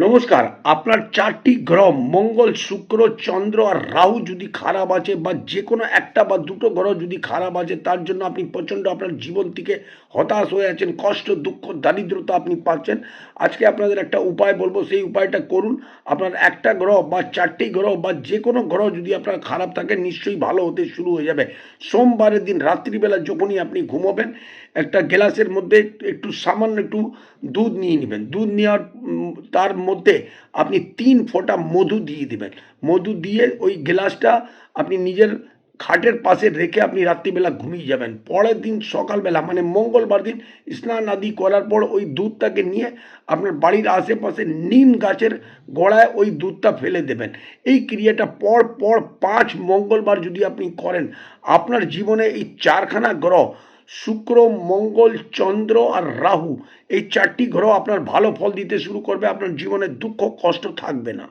নমস্কার। আপনার ৪টি গ্রহ মঙ্গল, শুক্র, চন্দ্র আর রাহু যদি খারাপ আছে বা যে কোনো একটা বা দুটো গ্রহ যদি খারাপ আছে, তার জন্য আপনি প্রচণ্ড আপনার জীবন থেকে হতাশ হয়ে আছেন, কষ্ট, দুঃখ, দারিদ্রতা আপনি পাচ্ছেন। আজকে আপনাদের একটা উপায় বলবো, সেই উপায়টা করুন। আপনার একটা গ্রহ বা ৪টি গ্রহ বা যে কোনো গ্রহ যদি আপনার খারাপ থাকে, নিশ্চয়ই ভালো হতে শুরু হয়ে যাবে। সোমবারের দিন রাত্রিবেলা যখনই আপনি ঘুমোবেন, একটা গ্লাসের মধ্যে একটু সামান্য একটু দুধ নিয়ে নেবেন। দুধ নেওয়ার তার মধ্যে আপনি ৩ ফোঁটা মধু দিয়ে দেবেন। মধু দিয়ে ওই গ্লাসটা আপনি নিজের খাটের পাশে রেখে আপনি রাত্রিবেলা ঘুমিয়ে যাবেন। পরের দিন সকালবেলা মানে মঙ্গলবার দিন স্নান আদি করার পর ওই দুধটাকে নিয়ে আপনার বাড়ির আশেপাশে নিম গাছের গোড়ায় ওই দুধটা ফেলে দেবেন। এই ক্রিয়াটা পর পর ৫ মঙ্গলবার যদি আপনি করেন, আপনার জীবনে এই ৪খানা গ্রহ শুক্র, মঙ্গল, চন্দ্র আর রাহু, এই ৪টি গ্রহ আপনার ভালো ফল দিতে শুরু করবে। আপনার জীবনে দুঃখ কষ্ট থাকবে না।